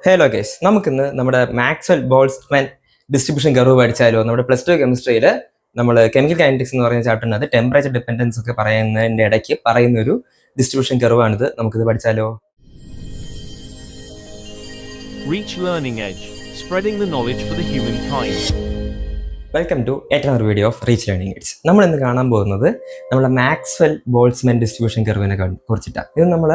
Hello guys, നമുക്കിന്ന് നമ്മുടെ Maxwell Boltzmann distribution curve പഠിച്ചാലോ? നമ്മുടെ പ്ലസ് ടു കെമിസ്ട്രിയിൽ നമ്മൾ കെമിക്കൽ കൈനറ്റിക്സ് എന്ന് പറയുന്ന ചാപ്റ്ററിനകത്ത് ടെമ്പറേച്ചർ ഡിപ്പെൻഡൻസ് ഒക്കെ പറയുന്നതിൻ്റെ ഇടയ്ക്ക് പറയുന്ന ഒരു ഡിസ്ട്രിബ്യൂഷൻ കർവാണിത്. നമുക്കിത് പഠിച്ചാലോ? Reach Learning Edge, spreading the knowledge for the humankind. Welcome to എറ്റനർ video of Reach Learning Edge. നമ്മൾ ഇന്ന് കാണാൻ പോകുന്നത് നമ്മുടെ മാക്സ്വെൽ ബോൾട്സ്മാൻ ഡിസ്ട്രിബ്യൂഷൻ കർവിനെ കുറിച്ചിട്ടാണ്. ഇത് നമ്മൾ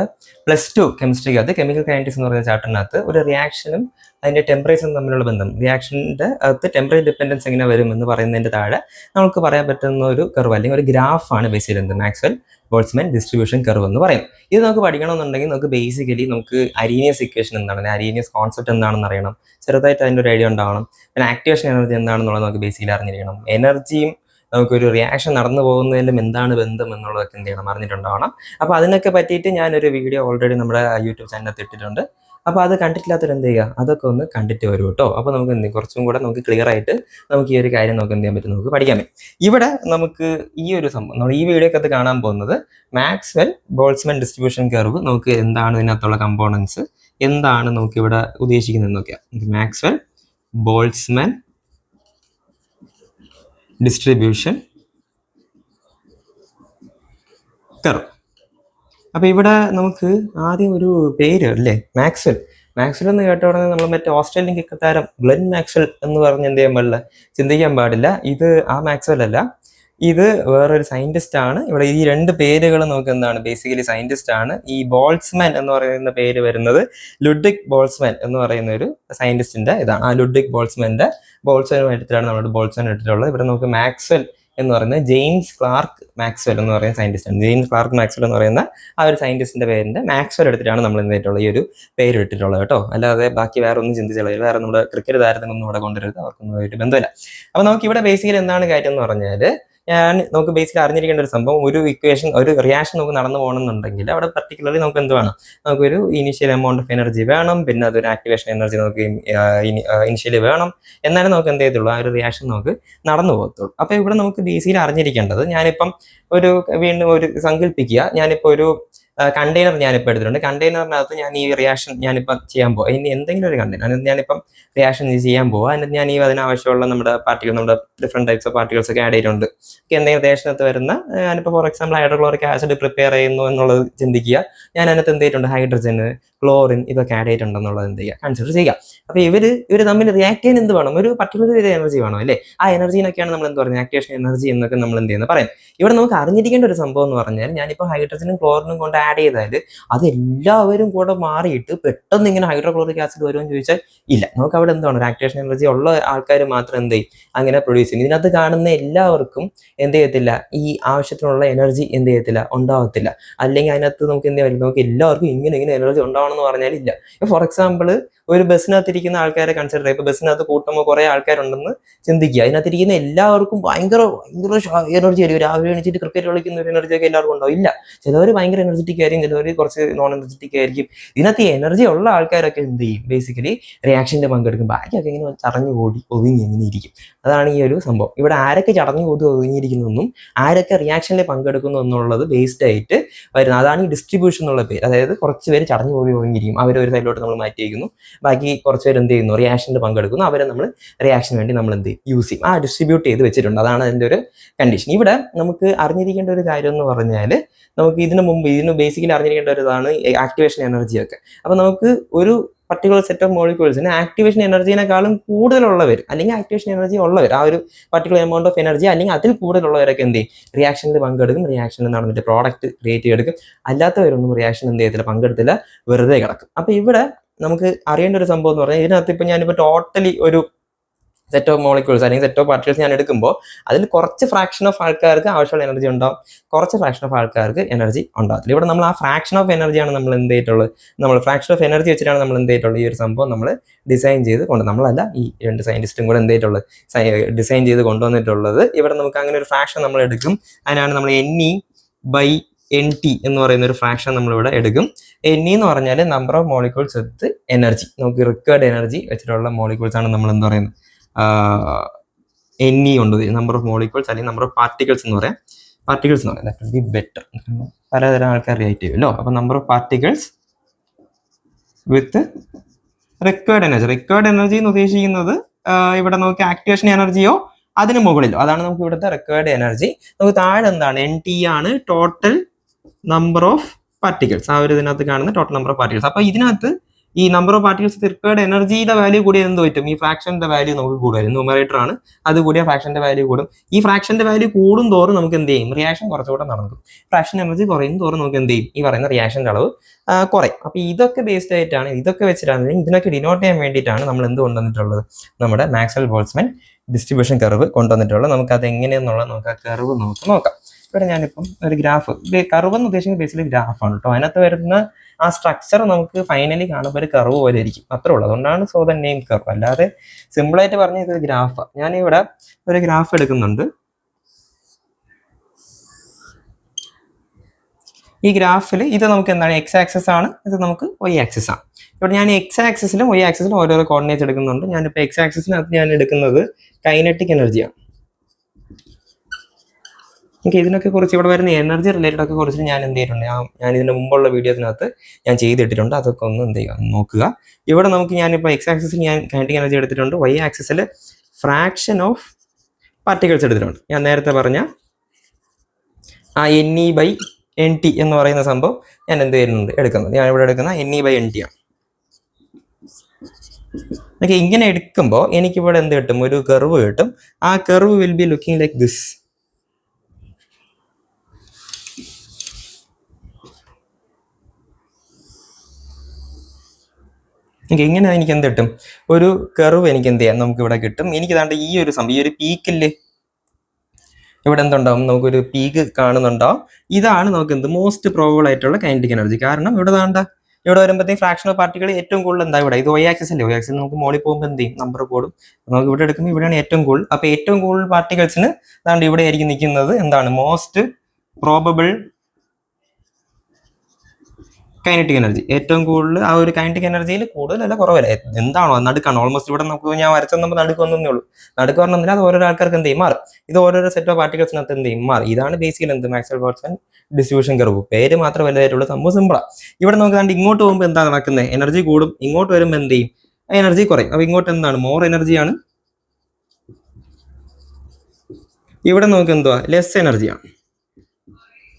പ്ലസ് ടു കെമിസ്ട്രിക്കകത്ത് കെമിക്കൽ കൈനറ്റിക്സ് എന്ന് പറയുന്ന ചാപ്റ്ററിനകത്ത് ഒരു റിയാക്ഷനും അതിൻ്റെ ടെമ്പറേച്ചറും തമ്മിലുള്ള ബന്ധം, റിയാക്ഷൻ്റെ അകത്ത് ടെമ്പറേച്ചർ ഡിപ്പെൻഡൻസ് എങ്ങനെ വരും എന്ന് പറയുന്നതിൻ്റെ താഴെ നമുക്ക് പറയാൻ പറ്റുന്ന ഒരു കർവ് അല്ലെങ്കിൽ ഒരു ഗ്രാഫാണ് ബേസിക്കലി എന്ത് മാക്സ്വെൽ ബോൾട്സ്മാൻ ഡിസ്ട്രിബ്യൂഷൻ കർവ് എന്ന് പറയും. ഇത് നമുക്ക് പഠിക്കണമെന്നുണ്ടെങ്കിൽ നമുക്ക് ബേസിക്കലി നമുക്ക് അരീനിയസ് ഇക്വേഷൻ എന്താണ്, അരീനിയസ് കോൺസെപ്റ്റ് എന്താണെന്ന് അറിയണം, ചെറുതായിട്ട് അതിൻ്റെ ഒരു ഐഡിയ ഉണ്ടാവണം. പിന്നെ ആക്ടിവേഷൻ എനർജി എന്താണെന്നുള്ളത് നമുക്ക് ബേസിക്കലി അറിഞ്ഞിരിക്കണം. എനർജിയും നമുക്കൊരു റിയാക്ഷൻ നടന്നു പോകുന്നതിലും എന്താണ് ബന്ധം എന്നുള്ളതൊക്കെ എന്ത് ചെയ്യണം, അറിഞ്ഞിട്ടുണ്ടാവണം. അപ്പോൾ അതിനൊക്കെ പറ്റിയിട്ട് ഞാനൊരു വീഡിയോ ഓൾറെഡി നമ്മുടെ യൂട്യൂബ് ചാനലിനകത്ത് ഇട്ടിട്ടുണ്ട്. അപ്പോൾ അത് കണ്ടിട്ടില്ലാത്തവർ എന്ത് ചെയ്യുക, അതൊക്കെ ഒന്ന് കണ്ടിട്ട് വരും കേട്ടോ. അപ്പോൾ നമുക്ക് എന്ത് കുറച്ചും കൂടെ നമുക്ക് ക്ലിയർ ആയിട്ട് നമുക്ക് ഈ ഒരു കാര്യം നമുക്ക് എന്ത് ചെയ്യാൻ പറ്റും, നമുക്ക് പഠിക്കാൻ പറ്റും. ഇവിടെ നമുക്ക് ഈ ഒരു സംഭവം നമ്മൾ ഈ വീഡിയോക്കകത്ത് കാണാൻ പോകുന്നത് മാക്സ്വെൽ ബോൾട്സ്മാൻ ഡിസ്ട്രിബ്യൂഷൻ കർവ്. നമുക്ക് എന്താണ് ഇതിനകത്തുള്ള കമ്പോണൻസ്, എന്താണ് നമുക്കിവിടെ ഉദ്ദേശിക്കുന്നത് നോക്കിയാൽ മാക്സ്വെൽ ബോൾട്സ്മാൻ ഡിസ്ട്രിബ്യൂഷൻ കർവ്. അപ്പോൾ ഇവിടെ നമുക്ക് ആദ്യം ഒരു പേര് അല്ലേ, മാക്സ്വെൽ. മാക്സ്വെൽ എന്ന് കേട്ട ഉടനെ നമ്മൾ മറ്റേ ഓസ്ട്രേലിയൻ ക്രിക്കറ്റ് താരം ഗ്ലെൻ മാക്സ്വെൽ എന്ന് പറഞ്ഞ് എന്ത് ചെയ്യാൻ പാടില്ല, ചിന്തിക്കാൻ പാടില്ല. ഇത് ആ മാക്സ്വെൽ അല്ല, ഇത് വേറൊരു സയന്റിസ്റ്റ് ആണ്. ഇവിടെ ഈ രണ്ട് പേരുകൾ നമുക്ക് എന്താണ് ബേസിക്കലി സയന്റിസ്റ്റ് ആണ്. ഈ ബോൾട്സ്മാൻ എന്ന് പറയുന്ന പേര് വരുന്നത് ലുഡ്വിഗ് ബോൾട്സ്മാൻ എന്ന് പറയുന്ന ഒരു സയന്റിസ്റ്റിന്റെ ഇതാണ്. ആ ലുഡ്വിഗ് ബോൾട്സ്മാൻ എടുത്തിട്ടാണ് നമ്മുടെ ബോൾട്സ്മാൻ എടുത്തിട്ടുള്ളത്. ഇവിടെ നമുക്ക് മാക്സ്വെൽ എന്ന് പറയുന്നത് ജെയിംസ് ക്ലാർക്ക് മാക്സ്വെൽ എന്ന് പറയുന്ന സയന്റിസ്റ്റാണ്. ജെയിംസ് ക്ലാർക്ക് മാക്സ്വെൽ എന്ന് പറയുന്ന ആ ഒരു സയന്റിസ്റ്റിന്റെ പേരിന്റെ മാക്സ്വെൽ എടുത്തിട്ടാണ് നമ്മൾ എന്തിട്ടുള്ളത് ഈ ഒരു പേര് ഇട്ടിട്ടുള്ളത് കേട്ടോ. അല്ലാതെ ബാക്കി വേറെ ഒന്നും ചിന്തിച്ചുള്ളത്, വേറെ നമ്മുടെ ക്രിക്കറ്റ് താരത്തിനൊന്നും ഇവിടെ കൊണ്ടുവരരുത്, അവർക്കൊന്നും ആയിട്ട് ബന്ധമില്ല. അപ്പൊ നമുക്ക് ഇവിടെ ബേസിക്കലി എന്താണ് കാര്യം എന്ന് പറഞ്ഞാൽ, നമുക്ക് ബേസിക്കലി അറിഞ്ഞിരിക്കേണ്ട ഒരു സംഭവം, ഒരു ഇക്വേഷൻ ഒരു റിയാക്ഷൻ നമുക്ക് നടന്നു പോകണമെന്നുണ്ടെങ്കിൽ അവിടെ പർട്ടിക്കുലർലി നമുക്ക് എന്ത് വേണം, നമുക്കൊരു ഇനീഷ്യൽ എമൗണ്ട് ഓഫ് എനർജി വേണം, പിന്നെ അതൊരു ആക്ടിവേഷൻ എനർജി നമുക്ക് ഇനിഷ്യലി വേണം. എന്നാലും നമുക്ക് എന്ത് ചെയ്തുള്ളൂ, ആ ഒരു റിയാക്ഷൻ നമുക്ക് നടന്നു പോകത്തുള്ളൂ. അപ്പോൾ ഇവിടെ നമുക്ക് ബേസിക്കലി അറിഞ്ഞിരിക്കേണ്ടത്, ഞാനിപ്പം വീണ്ടും ഒരു സങ്കല്പിക്കുക, ഞാനിപ്പോൾ ഒരു കണ്ടെയ്നർ ഞാനിപ്പോൾ എടുത്തിട്ടുണ്ട്. കണ്ടെയ്നറിനകത്ത് ഞാൻ ഈ റിയാക്ഷൻ ഞാനിപ്പം ചെയ്യാൻ പോകും. ഇനി എന്തെങ്കിലും ഒരു കണ്ടെയ്നർ അതിനകത്ത് ഞാനിപ്പം റിയാക്ഷൻ ചെയ്യാൻ പോകുക. അതിനകത്ത് ഞാൻ അതിനാവശ്യമുള്ള നമ്മുടെ പാർട്ടികൾ, നമ്മുടെ ഡിഫറെൻറ്റ് ടൈപ്സ് ഓഫ് പാർട്ടികൾസ് ഒക്കെ ആഡ് ചെയ്തിട്ടുണ്ട്. എന്തെങ്കിലും റിയാക്ഷനകത്ത് വരുന്ന, ഞാനിപ്പോൾ for example hydrochloric acid prepare ചെയ്യുന്നു എന്നുള്ളത് ചിന്തിക്കുക. ഞാൻ അതിനകത്ത് എന്ത് ചെയ്തിട്ടുണ്ട്, ഹൈഡ്രജൻ, ക്ലോറിൻ ഇതൊക്കെ ആഡ് ചെയ്തിട്ടുണ്ടെന്നുള്ളത് എന്ത് ചെയ്യുക, കൺസിഡർ ചെയ്യുക. അപ്പോൾ ഇവർ തമ്മിൽ റിയാക്ട് ചെയ്യാൻ എന്ത് വേണം, ഒരു പർട്ടിക്കുലർ എനർജി വേണം അല്ലേ. ആ എനർജീനൊക്കെയാണ് നമ്മൾ എന്ത് പറയുന്നത്, ആക്ടിവേഷൻ എനർജി എന്നൊക്കെ നമ്മൾ എന്ത് ചെയ്യുന്നത് പറയും. ഇവിടെ നമുക്ക് അറിഞ്ഞിരിക്കേണ്ട ഒരു സംഭവം എന്ന് പറഞ്ഞാൽ, ഞാനിപ്പോൾ ഹൈഡ്രജനും ക്ലോറിനും കൊണ്ട് ആഡ് ചെയ്താൽ അത് എല്ലാവരും കൂടെ മാറിയിട്ട് പെട്ടെന്ന് ഇങ്ങനെ ഹൈഡ്രോക്ലോറിക് ആസിഡ് വരുമെന്ന് ചോദിച്ചാൽ ഇല്ല. നമുക്ക് അവിടെ എന്താണ്, ഒരു ആക്ടിവേഷൻ എനർജി ഉള്ള ആൾക്കാർ മാത്രം എന്ത് ചെയ്യും, അങ്ങനെ പ്രൊഡ്യൂസ് ചെയ്യും. ഇതിനകത്ത് കാണുന്ന എല്ലാവർക്കും എന്ത് ചെയ്യത്തില്ല, ഈ ആവശ്യത്തിനുള്ള എനർജി എന്ത് ചെയ്യത്തില്ല, ഉണ്ടാവത്തില്ല. അല്ലെങ്കിൽ അതിനകത്ത് നമുക്ക് എന്ത് ചെയ്യാൻ, നമുക്ക് എല്ലാവർക്കും ഇങ്ങനെ എനർജി ഉണ്ടാവണമെന്ന് പറഞ്ഞാൽ ഇല്ല. ഫോർ എക്സാമ്പിൾ ഒരു ബസ്സിനകത്തിരിക്കുന്ന ആൾക്കാരെ കൺസിഡർ ചെയ്യുക. ഇപ്പോൾ ബസ്സിനകത്ത് കൂട്ടുമ്പോൾ കുറേ ആൾക്കാരുണ്ടെന്ന് ചിന്തിക്കുക. അതിനകത്തിരിക്കുന്ന എല്ലാവർക്കും ഭയങ്കര എനർജി ആയിരിക്കും. രാവിലെ എണീച്ചിട്ട് ക്രിക്കറ്റ് കളിക്കുന്ന ഒരു എനർജി ഒക്കെ എല്ലാവർക്കും ഉണ്ടാവും ഇല്ല. ചിലവർ ഭയങ്കര എനർജറ്റിക് ആയിരിക്കും, ചിലവർ കുറച്ച് നോൺ എനർജറ്റിക് ആയിരിക്കും. ഇതിനകത്ത് എനർജി ഉള്ള ആൾക്കാരൊക്കെ എന്ത് ചെയ്യും, ബേസിക്കലി റിയാക്ഷൻ്റെ പങ്കെടുക്കും. ബാക്കിയൊക്കെ ഇങ്ങനെ ചടഞ്ഞു കൂടി ഒതുങ്ങി എങ്ങനെ ഇരിക്കും. അതാണ് ഈ ഒരു സംഭവം. ഇവിടെ ആരൊക്കെ ചടഞ്ഞു കൂടി ഒതുങ്ങിയിരിക്കുന്നതെന്നും ആരൊക്കെ റിയാക്ഷനിൽ പങ്കെടുക്കുന്നു എന്നുള്ളത് ബേസ്ഡ് ആയിട്ട് വരുന്നത്. അതാണ് ഈ ഡിസ്ട്രിബ്യൂഷൻ എന്നുള്ള പേര്. അതായത് കുറച്ച് പേര് ചടഞ്ഞു കൂടി ഒതുങ്ങിയിരിക്കും, അവരൊരു സൈഡിലോട്ട് നമ്മൾ മാറ്റി വയ്ക്കുന്നു. ബാക്കി കുറച്ച് പേര് എന്ത് ചെയ്യുന്നു, റിയാക്ഷനിൽ പങ്കെടുക്കുന്നു. അവരെ നമ്മൾ റിയാക്ഷന് വേണ്ടി നമ്മൾ എന്ത് ചെയ്യും, യൂസ് ചെയ്യും. ആ ഡിസ്ട്രിബ്യൂട്ട് ചെയ്ത് വെച്ചിട്ടുണ്ട്. അതാണ് അതിൻ്റെ ഒരു കണ്ടീഷൻ. ഇവിടെ നമുക്ക് അറിഞ്ഞിരിക്കേണ്ട ഒരു കാര്യം എന്ന് പറഞ്ഞാൽ, നമുക്ക് ഇതിന് ബേസിക്കലി അറിഞ്ഞിരിക്കേണ്ട ഒരു ഇതാണ് ആക്ടിവേഷൻ എനർജിയൊക്കെ. അപ്പോൾ നമുക്ക് ഒരു പർട്ടിക്കുലർ സെറ്റ് ഓഫ് മോളിക്യൂൾസിന് ആക്ടിവേഷൻ എനർജിനേക്കാളും കൂടുതലുള്ളവർ, അല്ലെങ്കിൽ ആക്ടിവേഷൻ എനർജി ഉള്ളവർ, ആ ഒരു പർട്ടിക്കുലർ എമൗണ്ട് ഓഫ് എനർജി അല്ലെങ്കിൽ അതിൽ കൂടുതലുള്ളവരൊക്കെ എന്ത് ചെയ്യും, റിയാക്ഷനിൽ പങ്കെടുക്കും. റിയാക്ഷനിൽ നടന്നിട്ട് പ്രോഡക്റ്റ് ക്രിയേറ്റ് ചെയ്തെടുക്കും. അല്ലാത്തവരൊന്നും റിയാക്ഷൻ എന്ത് ചെയ്യത്തില്ല, പങ്കെടുത്തില്ല, വെറുതെ കിടക്കും. അപ്പോൾ ഇവിടെ നമുക്ക് അറിയേണ്ട ഒരു സംഭവം എന്ന് പറഞ്ഞാൽ, ഇതിനകത്ത് ഇപ്പോൾ ഞാനിപ്പോൾ ടോട്ടലി ഒരു സെറ്റ് ഓഫ് മോളിക്യൂൾസ് അല്ലെങ്കിൽ സെറ്റ് ഓഫ് പാർട്ടിക്കിൾസ് ഞാൻ എടുക്കുമ്പോൾ അതിൽ കുറച്ച് ഫ്രാക്ഷൻ ഓഫ് ആൾക്കാർക്ക് ആവശ്യമുള്ള എനർജി ഉണ്ടാവും, കുറച്ച് ഫ്രാക്ഷൻ ഓഫ് ആൾക്കാർക്ക് എനർജി ഉണ്ടാകത്തില്ല. ഇവിടെ നമ്മൾ ആ ഫ്രാക്ഷൻ ഓഫ് എനർജിയാണ് നമ്മൾ എന്ത് ചെയ്തിട്ടുള്ളത്, നമ്മൾ ഫ്രാക്ഷൻ ഓഫ് എനർജി വെച്ചിട്ടാണ് നമ്മൾ എന്ത് ചെയ്തിട്ടുള്ളത്, ഈ ഒരു സംഭവം നമ്മൾ ഡിസൈൻ ചെയ്ത് നമ്മളല്ല, ഈ രണ്ട് സയന്റിസ്റ്റും കൂടെ എന്ത് ചെയ്തിട്ടുള്ളത്, ഡിസൈൻ ചെയ്ത് കൊണ്ടുവന്നിട്ടുള്ളത്. ഇവിടെ നമുക്ക് അങ്ങനെ ഒരു ഫ്രാക്ഷൻ നമ്മൾ എടുക്കും. അതിനാണ് നമ്മൾ NE/NT എന്ന് പറയുന്ന ഒരു ഫ്രാക്ഷൻ നമ്മളിവിടെ എടുക്കും. NE എന്ന് പറഞ്ഞാൽ number of molecules with energy, നമുക്ക് റിക്വയർഡ് എനർജി വെച്ചിട്ടുള്ള മോളിക്യൂൾസ് ആണ് നമ്മൾ എന്ത് പറയുന്നത്, NE കൊണ്ട് നമ്പർ ഓഫ് മോളിക്യൂൾസ് അല്ലെങ്കിൽ നമ്പർ ഓഫ് പാർട്ടിക്കിൾസ് എന്ന് പറയാം. പാർട്ടിക്കിൾസ് എന്ന് പറയാം, ദാറ്റ് വിൽ ബി ബെറ്റർ. പലതരം ആൾക്കാർ റിയാക്ട് ചെയ്യുമല്ലോ. അപ്പോൾ number of particles with required energy എന്ന് ഉദ്ദേശിക്കുന്നത് ഇവിടെ നമുക്ക് ആക്ടിവേഷൻ എനർജിയോ അതിന് മുകളിലോ, അതാണ് നമുക്ക് ഇവിടുത്തെ റിക്വയർഡ് എനർജി. നമുക്ക് താഴെ എന്താണ്, NT ആണ് ടോട്ടൽ നമ്പർ ഓഫ് പാർട്ടിക്കിൾസ്. ആ ഒരു ഇതിനകത്ത് കാണുന്ന ടോട്ടൽ നമ്പർ ഓഫ് പാർട്ടിക്കിൾസ്. അപ്പൊ ഇതിനകത്ത് ഈ നമ്പർ ഓഫ് പാർട്ടിക്കിൾസ് റിക്വയർഡ് എനർജിയുടെ വാല്യൂ കൂടി എന്ത് പറ്റും, ഈ ഫ്രാക്ഷന്റെ വാല്യൂ നമുക്ക് കൂടും. ന്യൂമറേറ്റർ ആണ്, അത് കൂടിയ ഫ്രാക്ഷന്റെ വാല്യൂ കൂടും. ഈ ഫ്രാക്ഷന്റെ വാല്യൂ കൂടും തോറും നമുക്ക് എന്ത് ചെയ്യും, റിയാക്ഷൻ കുറച്ചുകൂടെ നടക്കും. ഫ്രാക്ഷൻ എനർജി കുറയും തോറും നമുക്ക് എന്ത് ചെയ്യും, ഈ പറയുന്ന റിയാക്ഷന്റെ അളവ് കുറയും. അപ്പൊ ഇതൊക്കെ ബേസ്ഡ് ആയിട്ടാണ്, ഇതൊക്കെ വെച്ചിട്ടാണ്, ഇതിനൊക്കെ ഡിനോട്ട് ചെയ്യാൻ വേണ്ടിയിട്ടാണ് നമ്മൾ എന്ത് കൊണ്ടുവന്നിട്ടുള്ളത്, നമ്മുടെ മാക്സ്വെൽ ബോൾട്ട്സ്മാൻ ഡിസ്ട്രിബ്യൂഷൻ കർവ് കൊണ്ടുവന്നിട്ടുള്ളത്. നമുക്ക് അത് എങ്ങനെയെന്നുള്ളത് നമുക്ക് ആ കർവ് നോക്കാം. ഇവിടെ ഞാനിപ്പം ഒരു ഗ്രാഫ്, കർവ് എന്ന് ഉദ്ദേശിക്കുന്നത് ബേസിക്കലി ഗ്രാഫാണ് കേട്ടോ. അതിനകത്ത് വരുന്ന ആ സ്ട്രക്ചർ നമുക്ക് ഫൈനലി കാണുമ്പോൾ ഒരു കർവ് പോലെ ഇരിക്കും, അത്രേ ഉള്ളൂ. അതുകൊണ്ടാണ് സോ ദ നെയിം കർവ്. അല്ലാതെ സിമ്പിളായിട്ട് പറഞ്ഞ ഇതൊരു ഗ്രാഫ്. ഞാനിവിടെ ഒരു ഗ്രാഫ് എടുക്കുന്നുണ്ട്. ഈ ഗ്രാഫിൽ ഇത് നമുക്ക് എന്താണ്, എക്സ് ആക്സിസ് ആണ്, ഇത് നമുക്ക് വൈ ആക്സിസ് ആണ്. ഇവിടെ ഞാൻ എക്സ് ആക്സിസിലും വൈ ആക്സിസിലും ഓരോരോ കോർഡിനേറ്റ്സ് എടുക്കുന്നുണ്ട്. ഞാനിപ്പോൾ എക്സ് ആക്സിസിനകത്ത് ഞാൻ എടുക്കുന്നത് കൈനറ്റിക് എനർജിയാണ്. ഓക്കെ, ഇതിനൊക്കെ കുറിച്ച് ഇവിടെ വരുന്ന എനർജി റിലേറ്റഡ് ഒക്കെ കുറിച്ച് ഞാൻ എന്ത് ചെയ്തിട്ടുണ്ട്, ഞാൻ ഇതിന് മുമ്പുള്ള വീഡിയോസിനകത്ത് ഞാൻ ചെയ്തിട്ടിട്ടുണ്ട്. അതൊക്കെ ഒന്ന് എന്ത് ചെയ്യുക, നോക്കുക. ഇവിടെ നമുക്ക് ഞാനിപ്പോൾ എക്സ് ആക്സിസിൽ ഞാൻ കൈനറ്റിക് എനർജി എടുത്തിട്ടുണ്ട്, വൈ ആക്സിസിൽ ഫ്രാക്ഷൻ ഓഫ് പാർട്ടിക്കിൾസ് എടുത്തിട്ടുണ്ട്. ഞാൻ നേരത്തെ പറഞ്ഞ ആ NE/NT എന്ന് പറയുന്ന സംഭവം ഞാൻ എന്ത് ചെയ്യുന്നുണ്ട്, എടുക്കുന്നത്. ഞാൻ ഇവിടെ എടുക്കുന്ന NE/NT ആണ്. ഓക്കെ, ഇങ്ങനെ എടുക്കുമ്പോൾ എനിക്കിവിടെ എന്ത് കിട്ടും, ഒരു കർവ് കിട്ടും. ആ curve will be looking like this. ഇങ്ങനെ എനിക്ക് എന്ത് കിട്ടും, ഒരു കർവ് എനിക്ക് എന്ത് ചെയ്യാം, നമുക്ക് ഇവിടെ കിട്ടും. എനിക്ക് താണ്ട് ഈ ഒരു സംഭവം, ഈ ഒരു പീക്കില്ലേ, ഇവിടെ എന്തുണ്ടാവും, നമുക്കൊരു പീക്ക് കാണുന്നുണ്ടാവും. ഇതാണ് നമുക്ക് എന്ത് മോസ്റ്റ് പ്രോബബിൾ ആയിട്ടുള്ള കൈനറ്റിക് എനർജി. കാരണം ഇവിടെ ഇവിടെ വരുമ്പോഴത്തേക്കും ഫ്രാക്ഷൻ ഓഫ് പാർട്ടികൾ ഏറ്റവും കൂടുതൽ എന്താ, ഇവിടെ ഇത് വൈ ആക്സിസ് അല്ലേ, വൈ ആക്സിൽ നമുക്ക് മോളിൽ പോകുമ്പോൾ എന്ത് ചെയ്യും, നമ്പർ കൂടും. നമുക്ക് ഇവിടെ എടുക്കുമ്പോൾ ഇവിടെയാണ് ഏറ്റവും കൂടുതൽ. അപ്പൊ ഏറ്റവും കൂടുതൽ പാർട്ടികൾസിന് അതാണ്ട് ഇവിടെ ആയിരിക്കും നിൽക്കുന്നത് എന്താണ്, മോസ്റ്റ് പ്രോബബിൾ കൈനറ്റിക് എനർജി. ഏറ്റവും കൂടുതൽ ആ ഒരു കൈനറ്റിക് എനർജിയിൽ കൂടുതലല്ല കുറവല്ല, എന്താണോ നടുക്കാണ്. ഓൾമോസ്റ്റ് ഇവിടെ നമുക്ക് ഞാൻ വരച്ചെന്ന് നടുക്ക് വന്നേ ഉള്ളൂ. നടുക്ക് പറഞ്ഞാൽ അത് ഓരോരോ ആൾക്കാർക്ക് എന്ത് ചെയ്യും, മാറും. ഇത് ഓരോരോ സെറ്റ് ഓഫ് പാർട്ടികൾസിനകത്ത് എന്ത് ചെയ്യും, മാറും. ഇതാണ് ബേസിക്കലി എന്ത്, മാക്സ്വെൽ ബോൾട്ട്സ്മാൻ ഡിസ്ട്രിബ്യൂഷൻ കർവ്. പേര് മാത്രം വലുതായിട്ടുള്ള സംഭവം സിമ്പിളാണ്. ഇവിടെ നമുക്ക് കണ്ട് ഇങ്ങോട്ട് പോകുമ്പോൾ എന്താ നടക്കുന്നത്, എനർജി കൂടും. ഇങ്ങോട്ട് വരുമ്പോൾ എന്ത് ചെയ്യും, എനർജി കുറയും. അപ്പൊ ഇങ്ങോട്ട് എന്താണ്, മോർ എനർജിയാണ്. ഇവിടെ നമുക്ക് എന്തുവാ, ലെസ് എനർജിയാണ്.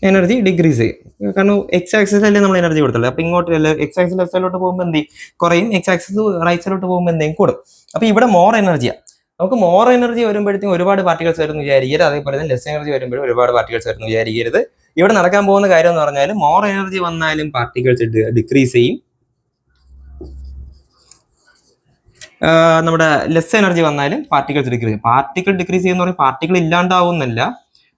എനർജി ഡിക്രീസ് ചെയ്യും. കാരണം എക്സ് ആക്സിസല്ലേ നമ്മൾ എനർജി കൊടുത്തുള്ളൂ. അപ്പൊ ഇങ്ങോട്ട് എക്സ് ആക്സിസ് ലെഫ്റ്റ് സൈഡിലോട്ട് പോകുമ്പോൾ എന്ത് ചെയ്യും, കുറയും. എക്സ് ആക്സിസ് റൈറ്റ് സൈഡിലോട്ട് പോകുമ്പോൾ എന്തെങ്കിലും കൂടും. അപ്പൊ ഇവിടെ മോർ എനർജിയാണ്. നമുക്ക് മോർ എനർജി വരുമ്പോഴത്തേക്കും ഒരുപാട് പാർട്ടികൾസ് വരുന്നു വിചാരിക്കരുത്. അതേപോലെ തന്നെ ലെസ് എനർജി വരുമ്പോഴും ഒരുപാട് പാർട്ടികൾസ് വരുന്നു വിചാരിക്കരുത്. ഇവിടെ നടക്കാൻ പോകുന്ന കാര്യം എന്ന് പറഞ്ഞാൽ മോർ എനർജി വന്നാലും പാർട്ടികൾസ് ഡിക്രീസ് ചെയ്യും. നമ്മുടെ ലെസ് എനർജി വന്നാലും പാർട്ടിക്കിൾസ് ഡിക്രീസ് ചെയ്യും. പാർട്ടിക്കിൾ ഡിക്രീസ് ചെയ്യുന്ന പറഞ്ഞാൽ പാർട്ടിക്കിൾ ഇല്ലാണ്ടാവുന്നല്ല,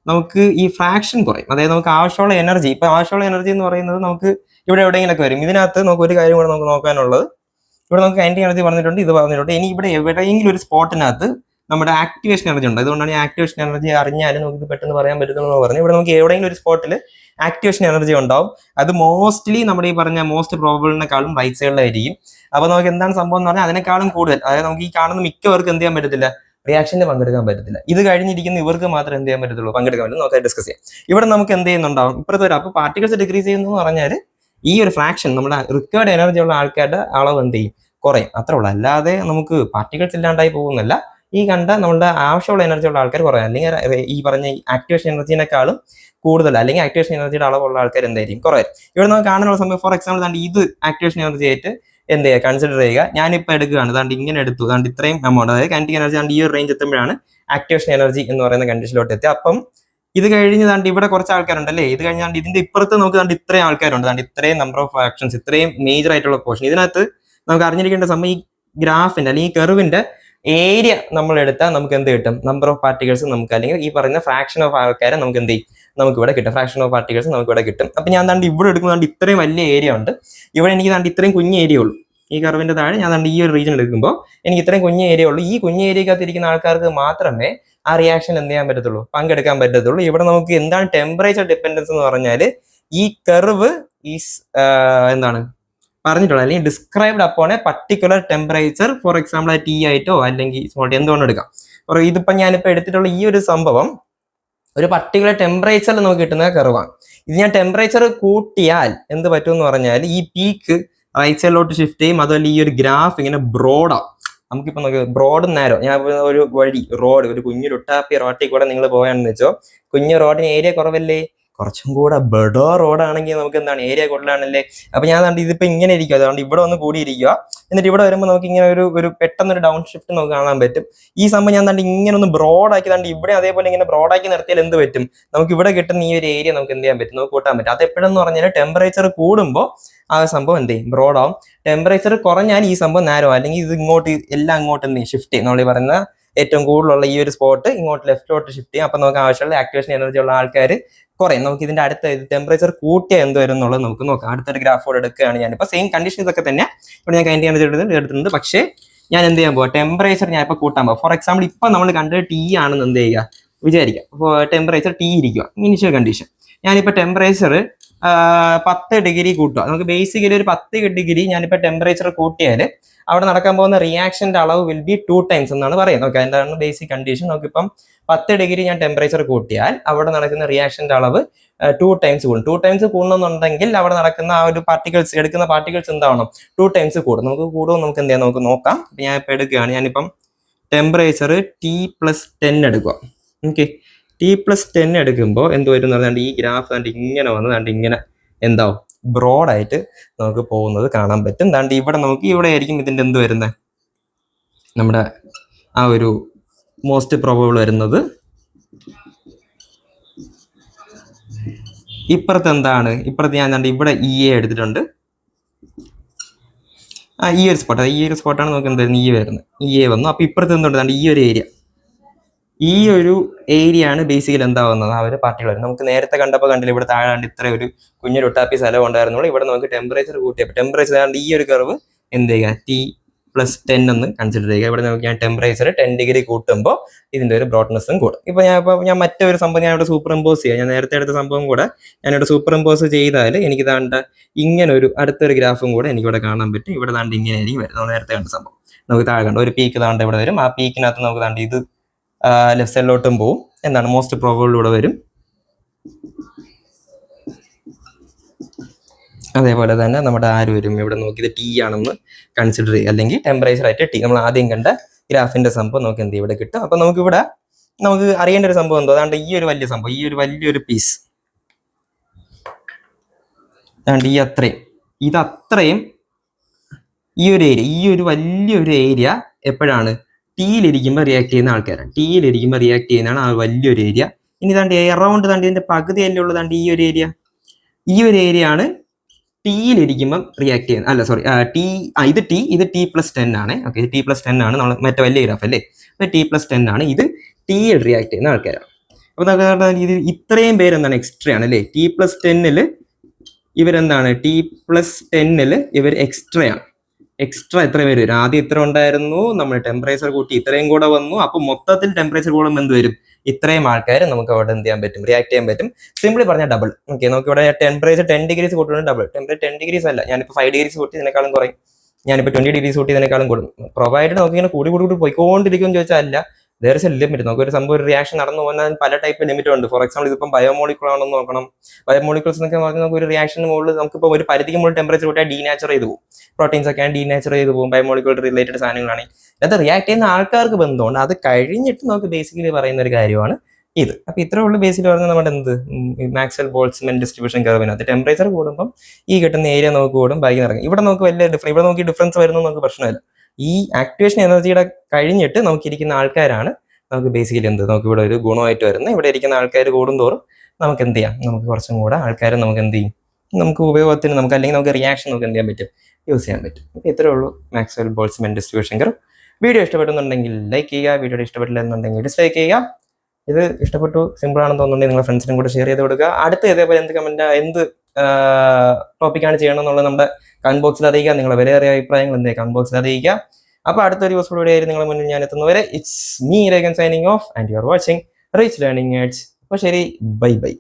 നമുക്ക് ഈ ഫ്രാക്ഷൻ കുറയും. അതായത് നമുക്ക് ആവശ്യമുള്ള എനർജി, ഇപ്പൊ ആവശ്യമുള്ള എനർജി എന്ന് പറയുന്നത് നമുക്ക് ഇവിടെ എവിടെയെങ്കിലൊക്കെ വരും. ഇതിനകത്ത് നമുക്ക് ഒരു കാര്യം കൂടെ നമുക്ക് നോക്കാനുള്ളത്, ഇവിടെ നമുക്ക് കൈനറ്റിക് എനർജി പറഞ്ഞിട്ടുണ്ട്, ഇത് പറഞ്ഞിട്ടുണ്ട്. ഇനി ഇവിടെ എവിടെയെങ്കിലും ഒരു സ്പോട്ടിനകത്ത് നമ്മുടെ ആക്ടിവേഷൻ എനർജി ഉണ്ട്. അതുകൊണ്ടാണ് ഈ ആക്ടിവേഷൻ എനർജി അറിഞ്ഞാലും നമുക്ക് പെട്ടെന്ന് പറയാൻ പറ്റുന്നു പറഞ്ഞു. ഇവിടെ നമുക്ക് എവിടെയെങ്കിലും ഒരു സ്പോട്ടിൽ ആക്ടിവേഷൻ എനർജി ഉണ്ടാവും. അത് മോസ്റ്റ്ലി നമ്മുടെ ഈ പറഞ്ഞ മോസ്റ്റ് പ്രോബബിളിനെക്കാളും റൈറ്റ് സൈഡിലായിരിക്കും. അപ്പൊ നമുക്ക് എന്താണ് സംഭവം എന്ന് പറഞ്ഞാൽ അതിനേക്കാളും കൂടുതൽ, അതായത് നമുക്ക് ഈ കാണുന്ന മിക്കവർക്ക് എന്ത് ചെയ്യാൻ പറ്റത്തില്ല, റിയാക്ഷനിൽ പങ്കെടുക്കാൻ പറ്റത്തില്ല. ഇത് കഴിഞ്ഞിരിക്കുന്ന ഇവർക്ക് മാത്രമേ എന്ത് ചെയ്യാൻ പറ്റത്തുള്ളൂ, പങ്കെടുക്കാൻ പറ്റും. നമുക്ക് ഡിസ്കസ് ചെയ്യാം. ഇവിടെ നമുക്ക് എന്ത് ചെയ്യുന്നുണ്ടാവും, ഇപ്പുറത്തെ ഒരു, അപ്പൊ പാർട്ടിക്കിൾസ് ഡിക്രീസ് ചെയ്യുന്നു എന്ന് പറഞ്ഞാൽ ഈ ഒരു ഫ്രാക്ഷൻ നമ്മുടെ റിക്വയർഡ് എനർജി ഉള്ള ആൾക്കാരുടെ അളവ് എന്ത് ചെയ്യും, കുറയും. അത്രേ ഉള്ളൂ. അല്ലാതെ നമുക്ക് പാർട്ടിക്കിൾസ് ഇല്ലാണ്ടായി പോകുന്നില്ല. ഈ കണ്ട നമ്മുടെ ആവശ്യമുള്ള എനർജി ഉള്ള ആൾക്കാർ കുറയും. അല്ലെങ്കിൽ ഈ പറഞ്ഞ ആക്ടിവേഷൻ എനർജിനേക്കാളും കൂടുതൽ, അല്ലെങ്കിൽ ആക്ടിവേഷൻ എനർജിയുടെ അളവുള്ള ആൾക്കാർ എന്തായിരിക്കും, കുറയും. ഇവിടെ നമുക്ക് കാണാനുള്ള സമയം, ഫോർ എക്സാമ്പിൾ ഇത് ആക്ടിവേഷൻ എനർജി ആയിട്ട് എന്ത് ചെയ്യുക, കൺസിഡർ ചെയ്യുക. ഞാനിപ്പോൾ എടുക്കുകയാണ്, അതാണ്ട് ഇങ്ങനെ എടുത്തു, അതാണ്ട് ഇത്രയും എമൗണ്ട്, അതായത് കൈനറ്റിക് എനർജി ഈ ഒരു റേഞ്ച് എത്തുമ്പോഴാണ് ആക്ടിവേഷൻ എനർജി എന്ന് പറയുന്ന കണ്ടീഷനിലോട്ട് എത്തി. അപ്പം ഇത് കഴിഞ്ഞ് താണ്ട് ഇവിടെ കുറച്ച് ആൾക്കാരുണ്ടല്ലേ, ഇത് കഴിഞ്ഞാണ്ട് ഇതിന്റെ ഇപ്പുറത്ത് നമുക്ക് താണ്ട് ഇത്രയും ആൾക്കാരുണ്ട്, താണ്ട് ഇത്രയും നമ്പർ ഓഫ് ആക്ഷൻസ്, ഇത്രയും മേജർ ആയിട്ടുള്ള പോർഷൻ. ഇതിനകത്ത് നമുക്ക് അറിഞ്ഞിരിക്കേണ്ട സമയം ഈ ഗ്രാഫിന്റെ അല്ലെങ്കിൽ ഈ കർവിന്റെ ഏരിയ നമ്മൾ എടുത്താൽ നമുക്ക് എന്ത് കിട്ടും, നമ്പർ ഓഫ് പാർട്ടികൾസ് നമുക്ക്, അല്ലെങ്കിൽ ഈ പറയുന്ന ഫ്രാക്ഷൻ ഓഫ് ആൾക്കാരെ നമുക്ക് എന്ത് ചെയ്യും, നമുക്ക് ഇവിടെ കിട്ടും. ഫ്രാക്ഷൻ ഓഫ് പാർട്ടികൾസ് നമുക്ക് ഇവിടെ കിട്ടും. അപ്പൊ ഞാൻ താണ്ട് ഇവിടെ എടുക്കുമ്പോൾ ഇത്രയും വലിയ ഏരിയ ഉണ്ട്. ഇവിടെ എനിക്ക് താണ്ട് ഇത്രയും കുഞ്ഞ് ഏരിയ ഉള്ളൂ. ഈ കർവിന്റെ താഴെ ഞാൻ താണ്ട് ഈ ഒരു റീജിയൻ എടുക്കുമ്പോൾ എനിക്ക് ഇത്രയും കുഞ്ഞ് ഏരിയ ഉള്ളൂ. ഈ കുഞ്ഞ് ഏരിയക്കകത്ത് ഇരിക്കുന്ന ആൾക്കാർക്ക് മാത്രമേ ആ റിയാക്ഷൻ എന്ത് ചെയ്യാൻ പറ്റത്തുള്ളൂ, പങ്കെടുക്കാൻ പറ്റത്തുള്ളൂ. ഇവിടെ നമുക്ക് എന്താണ് ടെമ്പറേച്ചർ ഡിപ്പെൻഡൻസ് എന്ന് പറഞ്ഞാൽ ഈ കർവ് ഈസ് എന്താണ് പറഞ്ഞിട്ടുള്ളത്, അല്ലെങ്കിൽ described upon A particular temperature. For example T ആയിട്ടോ അല്ലെങ്കിൽ സ്മോട്ട് എന്തുകൊണ്ട് എടുക്കാം. ഇതിപ്പോ ഞാനിപ്പോ എടുത്തിട്ടുള്ള ഈ ഒരു സംഭവം ഒരു പർട്ടിക്കുലർ ടെമ്പറേച്ചറിൽ നമുക്ക് കിട്ടുന്ന കർവാണ്. ഇത് ഞാൻ ടെമ്പറേച്ചർ കൂട്ടിയാൽ എന്ത് പറ്റും എന്ന് പറഞ്ഞാൽ ഈ പീക്ക് റൈറ്റ് സൈഡിലോട്ട് ഷിഫ്റ്റ് ചെയ്യും. അതുപോലെ ഈ ഒരു ഗ്രാഫ് ഇങ്ങനെ ബ്രോഡാവും. നമുക്കിപ്പോൾ നോക്കി ബ്രോഡ് നേരോ, ഞാൻ ഒരു വഴി റോഡ്, ഒരു കുഞ്ഞു ലുട്ടാപ്പി റോട്ടിൽ കൂടെ നിങ്ങൾ പോയാണെന്ന് വെച്ചോ, കുഞ്ഞു റോഡിന് ഏരിയ കുറവല്ലേ, കുറച്ചും കൂടെ ബെഡോ റോഡാണെങ്കിൽ നമുക്ക് എന്താണ് ഏരിയ കൂടുതലാണല്ലേ. അപ്പൊ ഞാൻ കണ്ട് ഇതിപ്പോ ഇങ്ങനെ ഇരിക്കുക, അതുകൊണ്ട് ഇവിടെ ഒന്ന് കൂടിയിരിക്കുക, എന്നിട്ട് ഇവിടെ വരുമ്പോൾ നമുക്ക് ഇങ്ങനെ ഒരു പെട്ടെന്നൊരു ഡൗൺ ഷിഫ്റ്റ് നമുക്ക് കാണാൻ പറ്റും. ഈ സംഭവം ഞാൻ കണ്ട് ഇങ്ങനെ ഒന്ന് ബ്രോഡാക്കി കണ്ട് ഇവിടെ അതേപോലെ ഇങ്ങനെ ബ്രോഡാക്കി നിർത്തിയാൽ എന്ത് പറ്റും, നമുക്ക് ഇവിടെ കിട്ടുന്ന ഈ ഒരു ഏരിയ നമുക്ക് എന്ത് ചെയ്യാൻ പറ്റും, നമുക്ക് കൂട്ടാൻ പറ്റും. അത് എപ്പോഴെന്ന് പറഞ്ഞാൽ ടെമ്പറേച്ചർ കൂടുമ്പോൾ ആ സംഭവം എന്ത് ചെയ്യും, ബ്രോഡാവും. ടെമ്പറേച്ചർ കുറഞ്ഞാൽ ഈ സംഭവം നേരോ, അല്ലെങ്കിൽ ഇത് ഇങ്ങോട്ട് എല്ലാം അങ്ങോട്ട് എന്ത് ചെയ്യും, ഷിഫ്റ്റ് ചെയ്യും. നമ്മൾ പറയുന്ന ഏറ്റവും കൂടുതലുള്ള ഈ ഒരു സ്പോട്ട് ഇങ്ങോട്ട് ലെഫ്റ്റിലോട്ട് ഷിഫ്റ്റ് ചെയ്യും. അപ്പൊ നമുക്ക് ആവശ്യമുള്ള ആക്ടിവേഷൻ എനർജി ഉള്ള ആൾക്കാർ കുറയും. നമുക്ക് ഇതിന്റെ അടുത്ത ടെമ്പറേച്ചർ കൂട്ടിയ എന്ത് വരും എന്നുള്ളത് നമുക്ക് നോക്കാം. അടുത്തൊരു ഗ്രാഫോട് എടുക്കുകയാണ് ഞാനിപ്പോൾ. സെയിം കണ്ടീഷൻ ഇതൊക്കെ തന്നെ ഇവിടെ ഞാൻ കൈൻഡ് എടുത്തിട്ടുണ്ട്. പക്ഷേ ഞാൻ എന്ത് ചെയ്യാൻ പോവാം, ടെമ്പറേച്ചർ ഞാൻ ഇപ്പോൾ കൂട്ടാൻ പോകാം. ഫോർ എക്സാമ്പിൾ ഇപ്പം നമ്മൾ കണ്ടത് ടി ആണെന്ന് എന്ത് ചെയ്യുക വിചാരിക്കാം. അപ്പോൾ ടെമ്പറേച്ചർ ടി ഇരിക്കുക, ഇനിഷ്യൽ കണ്ടീഷൻ. ഞാനിപ്പോൾ ടെമ്പറേച്ചർ 10 ഡിഗ്രി കൂട്ടുക. നമുക്ക് ബേസിക്കലി ഒരു 10 ഡിഗ്രി ഞാനിപ്പോൾ ടെമ്പറേച്ചർ കൂട്ടിയാൽ അവിടെ നടക്കാൻ പോകുന്ന റിയാക്ഷന്റെ അളവ് വിൽ ബി 2 ടൈംസ് എന്നാണ് പറയുന്നത്. ഓക്കെ, എന്താണ് ബേസിക് കണ്ടീഷൻ. നമുക്കിപ്പം 10 ഡിഗ്രി ഞാൻ ടെമ്പറേച്ചർ കൂട്ടിയാൽ അവിടെ നടക്കുന്ന റിയാക്ഷന്റെ അളവ് 2 ടൈംസ് കൂടും. 2 ടൈംസ് കൂടണമെന്നുണ്ടെങ്കിൽ അവിടെ നടക്കുന്ന ആ ഒരു പാർട്ടിക്കിൾസ്, എടുക്കുന്ന പാർട്ടിക്കിൾസ് എന്താവണം, 2 ടൈംസ് കൂടും. നമുക്ക് കൂടുമോ നമുക്ക് എന്ത് ചെയ്യാം, നമുക്ക് നോക്കാം. ഞാൻ ഇപ്പം എടുക്കുകയാണ്, ഞാനിപ്പം ടെമ്പറേച്ചർ T+10 എടുക്കുക. ഓക്കെ, T+10 എടുക്കുമ്പോൾ എന്ത് വരും എന്ന് പറഞ്ഞാൽ ഈ ഗ്രാഫ് കണ്ട് ഇങ്ങനെ വന്ന് കണ്ട് ഇങ്ങനെ എന്താവും, ബ്രോഡായിട്ട് നമുക്ക് പോകുന്നത് കാണാൻ പറ്റും. ദാണ്ട് ഇവിടെ നോക്കി, ഇവിടെ ആയിരിക്കും ഇതിൻ്റെ എന്ത് വരുന്നത്, നമ്മുടെ ആ ഒരു മോസ്റ്റ് പ്രോബബിൾ വരുന്നത്. ഇപ്പുറത്ത് എന്താണ്, ഇപ്പുറത്ത് ഞാൻ കണ്ട് ഇവിടെ EA എടുത്തിട്ടുണ്ട്. ഈ ഒരു സ്പോട്ടാണ് നമുക്ക് എന്ത് വരുന്നത്, വരുന്നത് EA വന്നു. അപ്പൊ ഇപ്പുറത്ത് എന്തുണ്ട്, ഈ ഒരു ഏരിയ ആണ് ബേസിക്കലി എന്താവുന്നത്, ആ ഒരു പാർട്ടികൾ വരും. നമുക്ക് നേരത്തെ കണ്ടപ്പോൾ കണ്ടില്ല, ഇവിടെ താഴാണ്ട് ഇത്ര ഒരു കുഞ്ഞൊരു ഒട്ടാപ്പി സ്ഥലം ഉണ്ടായിരുന്നുള്ളൂ. ഇവിടെ നമുക്ക് ടെമ്പറേച്ചർ കൂട്ടിയപ്പോൾ ടെമ്പറേച്ചർ ആണ്ട് ഈ ഒരു കർവ് എന്ത് ചെയ്യുക, T+10 എന്ന് കൺസിഡർ ചെയ്യുക. ഇവിടെ നമുക്ക് ഞാൻ ടെമ്പറേച്ചർ 10 ഡിഗ്രി കൂട്ടുമ്പോൾ ഇതിന്റെ ഒരു ബ്രോഡ്നെസ്സും കൂടും. ഞാൻ മറ്റൊരു സംഭവം ഞാൻ ഇവിടെ സൂപ്പർ ഇമ്പോസ് ചെയ്യാം. ഞാൻ നേരത്തെ എടുത്ത സംഭവം കൂടെ ഞാനിവിടെ സൂപ്പർ ഇമ്പോസ് ചെയ്താൽ എനിക്ക് താണ്ട ഇങ്ങനെ ഒരു അടുത്തൊരു ഗ്രാഫും കൂടെ എനിക്കിവിടെ കാണാൻ പറ്റും. ഇവിടെ താണ്ട് ഇങ്ങനെ ആയിരിക്കും വരും. നമ്മൾ നേരത്തെ കണ്ട സംഭവം നമുക്ക് താഴെ കണ്ട ഒരു പീക്ക് താണ്ട് ഇവിടെ വരും. ആ പീക്കിനകത്ത് നമുക്ക് താണ്ട് ഇത് ലെഫ്റ്റ് സൈഡിലോട്ടും പോവും. എന്താണ് മോസ്റ്റ് പ്രോബബിൾ ഇവിടെ വരും. അതേപോലെ തന്നെ നമ്മുടെ ആര് വരും, ഇവിടെ നോക്കി ഇത് T ആണെന്ന് കൺസിഡർ ചെയ്യുക, അല്ലെങ്കിൽ ടെമ്പറേച്ചർ ആയിട്ട് T. നമ്മൾ ആദ്യം കണ്ട ഗ്രാഫിന്റെ സംഭവം നമുക്ക് എന്ത് ഇവിടെ കിട്ടും. അപ്പൊ നമുക്കിവിടെ നമുക്ക് അറിയേണ്ട ഒരു സംഭവം എന്തോ, അതാണ്ട് ഈ ഒരു വലിയ സംഭവം, ഈ ഒരു വലിയൊരു പീസ്, അതാണ്ട് ഇതത്രയും ഈ ഒരു ഏരിയ, ഈ ഒരു വലിയൊരു ഏരിയ എപ്പോഴാണ് Tയിലിരിക്കുമ്പോൾ റിയാക്ട് ചെയ്യുന്ന ആൾക്കാരാണ്. Tയിലിരിക്കുമ്പോൾ റിയാക്ട് ചെയ്യുന്നതാണ് ആ വലിയൊരു ഏരിയ. ഇനി താണ്ട് എറൗണ്ട് താണ്ട് ഇതിന്റെ പകുതിയല്ലേ ഉള്ളൂ താണ്ട് ഈ ഒരു ഏരിയ. ഈ ഒരു ഏരിയ ആണ് Tയിലിരിക്കുമ്പം റിയാക്ട് ചെയ്യുന്നത്. അല്ല സോറി, ഇത് T+10 ആണ്. ഓക്കെ, ഇത് T+10 ആണ്. നമ്മൾ മറ്റേ വലിയ ഗ്രാഫ് അല്ലേ, അത് T+10 ആണ്. ഇത് Tയിൽ റിയാക്ട് ചെയ്യുന്ന ആൾക്കാരാണ്. അപ്പൊ ഇത് ഇത്രയും പേര് എന്താണ് എക്സ്ട്രാ ആണ് അല്ലേ. T+10 ഇവരെന്താണ്, T+10 ഇവർ എക്സ്ട്രാ ആണ്. എക്സ്ട്രാ എത്ര പേര് വരും, ആദ്യം ഇത്ര ഉണ്ടായിരുന്നു, നമ്മൾ ടെമ്പറേച്ചർ കൂട്ടി ഇത്രയും കൂടെ വന്നു. അപ്പൊ മൊത്തത്തിൽ ടെമ്പറേച്ചർ കൂടുമ്പോൾ എന്ത് വരും, ഇത്രയും ആൾക്കാർ നമുക്ക് അവിടെ എന്ത് ചെയ്യാൻ പറ്റും, റിയാക്ട് ചെയ്യാൻ പറ്റും. സിംപ്ലി പറഞ്ഞാൽ ഡബിൾ. ഓക്കെ, നമുക്ക് ഇവിടെ ടെമ്പറേച്ചർ 10 ഡിഗ്രീസ് കൂട്ടുന്നത് ഡബിൾ. ടെമ്പറേച്ചർ 10 ഡിഗ്രീസ് അല്ല, ഞാനിപ്പോൾ 5 ഡിഗ്രീസ് കൂട്ടിയതിനേക്കാളും കുറയും, ഞാനിപ്പോൾ 20 ഡിഗ്രീസ് കൂട്ടിയതിനേക്കാളും കൂടും. പ്രൊവൈഡ് നമുക്ക് ഇങ്ങനെ കൂടി പോയിക്കൊണ്ടിരിക്കുമെന്ന് ചോദിച്ചാൽ അല്ല, there is a limit. നമുക്ക് ഒരു സംഭവം ഒരു റിയാക്ഷൻ നടന്നു പോകുന്നതിന് പല ടൈപ്പ് ലിമിറ്റ് ഉണ്ട്. ഫോർ എക്സാമ്പിൾ ഇതിപ്പം ബയോമോളിക്കുൾ ആണെന്ന് നോക്കണം. ബയോമോളിക്കുൾസ് എന്നൊക്കെ പറഞ്ഞാൽ നമുക്ക് ഒരു റിയാക്ഷന് മുകളിൽ നമുക്കിപ്പോൾ ഒരു പരിധിക്ക് മുകളിൽ ടെമ്പറേച്ചർ കൂട്ടിയാൽ ഡീനാച്ചർ ചെയ്ത് പോകും. പ്രോട്ടീൻസ് ഒക്കെ ആണ് ഡീനാച്ചർ ചെയ്ത് പോകും. ബയോമോളിക്കുൾ റിലേറ്റഡ് സാധനങ്ങളാണ്. അത് റിയാക്ട് ചെയ്യുന്ന ആൾക്കാർക്ക് ബന്ധമുണ്ട്. അത് കഴിഞ്ഞിട്ട് നമുക്ക് ബേസിക്കലി പറയുന്ന ഒരു കാര്യമാണ് ഇത്. അപ്പൊ ഇത്രേ ഉള്ളൂ ബേസിക്കലി പറഞ്ഞാൽ നമ്മുടെ എന്ത് മാക്സ്വെൽ ബോൾട്സ്മാൻ ഡിസ്ട്രിബ്യൂഷൻ കർവിനകത്ത് ടെമ്പറേച്ചർ കൂടുമ്പം ഈ കിട്ടുന്ന ഏരിയ നമുക്ക് കൂടും, ബാക്കി നടക്കും. ഇവിടെ നമുക്ക് വലിയ ഇവിടെ നോക്കി ഡിഫറൻസ് വരുന്നത് നമുക്ക് പ്രശ്നമില്ല. ഈ ആക്ടിവേഷൻ എനർജിയുടെ കഴിഞ്ഞിട്ട് നമുക്കിരിക്കുന്ന ആൾക്കാരാണ് നമുക്ക് ബേസിക്കലി നമുക്ക് ഇവിടെ ഒരു ഗുണമായിട്ട് വരുന്നത്. ഇവിടെ ഇരിക്കുന്ന ആൾക്കാർ കൂടുന്തോറും നമുക്ക് എന്ത് ചെയ്യാം, നമുക്ക് കുറച്ചും കൂടെ ആൾക്കാരെ നമുക്ക് എന്ത് ചെയ്യും, നമുക്ക് ഉപയോഗത്തിന് നമുക്ക് അല്ലെങ്കിൽ നമുക്ക് റിയാക്ഷൻ നമുക്ക് എന്ത് ചെയ്യാൻ പറ്റും, യൂസ് ചെയ്യാൻ പറ്റും. ഇത്രേ ഉള്ളൂ Maxwell Boltzmann distribution curve. Video ഇഷ്ടപ്പെടുന്നുണ്ടെങ്കിൽ ലൈക്ക് ചെയ്യുക, വീഡിയോ ഇഷ്ടപ്പെട്ടില്ല എന്നുണ്ടെങ്കിൽ ഡിസ്ലൈക്ക് ചെയ്യുക. ഇത് ഇഷ്ടപ്പെട്ടു, സിമ്പിൾ ആണെന്ന് തോന്നുന്നുണ്ടെങ്കിൽ നിങ്ങളുടെ ഫ്രണ്ട്സിനും കൂടെ ഷെയർ ചെയ്ത് കൊടുക്കുക. അടുത്ത ഇതേപോലെ എന്ത് ടോപ്പിക്കാണ് ചെയ്യണമെന്നുള്ളത് നമ്മുടെ കമന്റ് ബോക്സിൽ അറിയിക്കുക. നിങ്ങളുടെ വിലയേറിയ അഭിപ്രായങ്ങൾ കമന്റ് ബോക്സിൽ അറിയിക്കുക. അപ്പോൾ അടുത്തൊരു യൂസ്ഫുൾ വീഡിയോ ആയിരുന്നു നിങ്ങളുടെ മുന്നിൽ ഞാൻ എത്തുന്നവരെ. It's me Rekhan signing off and you are watching Reach Learning Edge. അപ്പോൾ ശരി, ബൈ ബൈ.